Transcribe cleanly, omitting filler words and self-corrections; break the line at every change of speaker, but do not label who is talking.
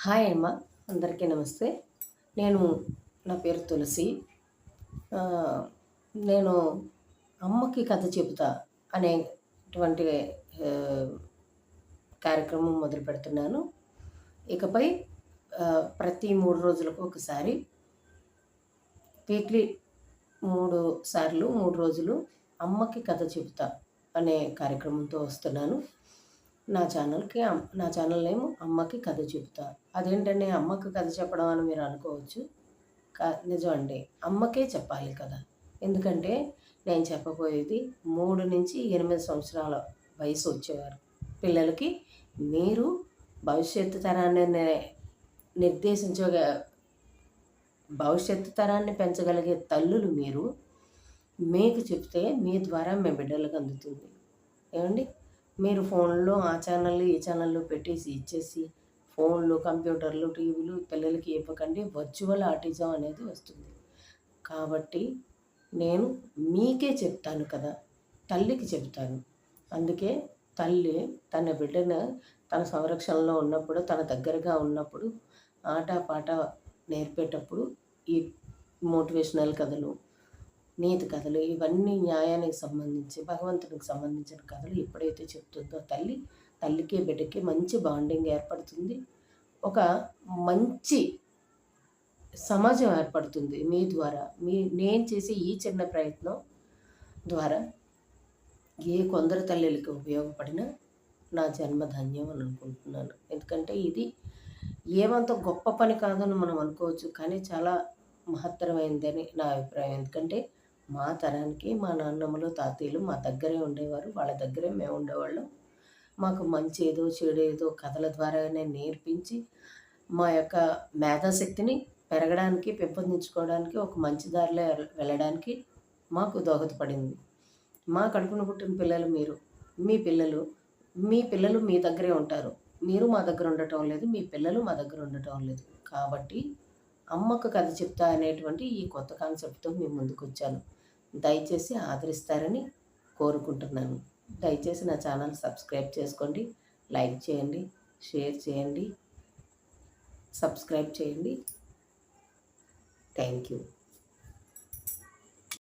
Hi అమ్మ, అందరికీ నమస్తే. నేను నా పేరు తులసి. ఆహ్, నేను అమ్మకి కథ చెబుతా అనేటువంటి ఆహ్, కార్యక్రమం మొదలుపెడుతున్నాను. ఇకపై ప్రతి 3 రోజులకు ఒకసారి వీక్లీ 3 సార్లు 3 రోజులు అమ్మకి కథ చెబుతా అనే కార్యక్రమంతో వస్తున్నాను. నా ఛానల్ నేమ్ అమ్మకి కథ చెబుతా. అదేంటండి అమ్మకి కథ చెప్పడం అని మీరు అనుకోవచ్చు. నిజం అండి. అమ్మకే చెప్పాలి కదా! ఎందుకంటే నేను చెప్పబోయేది 3-8 సంవత్సరాల వయసు వచ్చేవారు పిల్లలకి మీరు భవిష్యత్తు తరాన్ని నిర్దేశించగ భవిష్యత్తు తరాన్ని పెంచగలిగే తల్లులు మీరు. మీకు చెప్తే మీ ద్వారా మీ బిడ్డలకు అందుతుంది. ఏవండి? మీరు ఫోన్‌లో ఆ ఛానల్లు, ఈ ఛానల్లు పెట్టేసి ఇచ్చేసి ఫోన్‌లు, కంప్యూటర్లు, టీవీలు పిల్లలకి ఇవ్వకండి. వర్చువల్ ఆటిజం అనేది వస్తుంది. కాబట్టి నేను మీకే చెప్తాను కదా! తల్లికి చెప్తాను. అందుకే తల్లి తన బిడ్డను తన సంరక్షణలో ఉన్నప్పుడు, తన దగ్గరగా ఉన్నప్పుడు, ఆటపాట నేర్పేటప్పుడు ఈ మోటివేషనల్ కథలు, నీతి కథలు ఇవన్నీ న్యాయానికి సంబంధించి, భగవంతునికి సంబంధించిన కథలు ఎప్పుడైతే చెప్తుందో తల్లికి బిడ్డకి మంచి బాండింగ్ ఏర్పడుతుంది. ఒక మంచి సమాజం ఏర్పడుతుంది మీ ద్వారా. నేను చేసే ఈ చిన్న ప్రయత్నం ద్వారా కొందరు తల్లులకి ఉపయోగపడినా నా జన్మ ధన్యం అని అనుకుంటున్నాను. ఎందుకంటే ఇది ఏమంత గొప్ప పని కాదని మనం అనుకోవచ్చు. కానీ చాలా మహత్తరమైనదని నా అభిప్రాయం. ఎందుకంటే మా తరానికి మా నాన్నమ్మలు, తాతయ్యలు మా దగ్గరే ఉండేవారు. వాళ్ళ దగ్గరే మేము ఉండేవాళ్ళం. మాకు మంచి ఏదో, చెడు ఏదో కథల ద్వారానే నేర్పించి మా యొక్క మేధాశక్తిని పెరగడానికి, పెంపొందించుకోవడానికి, ఒక మంచి దారిలో వెళ్ళడానికి మాకు దోహదపడింది. మా కడుపున పుట్టిన పిల్లలు మీరు. మీ పిల్లలు మీ దగ్గరే ఉంటారు. మీరు మా దగ్గర ఉండటం లేదు. మీ పిల్లలు మా దగ్గర ఉండటం లేదు. కాబట్టి అమ్మకు కథ చెప్తా అనేటువంటి ఈ కొత్త కాన్సెప్ట్‌తో మీ ముందుకొచ్చాను. దయచేసి ఆదరిస్తారని కోరుకుంటున్నాను. దయచేసి నా ఛానల్ సబ్స్క్రైబ్ చేసుకోండి. లైక్ చేయండి, షేర్ చేయండి, సబ్స్క్రైబ్ చేయండి. Thank you.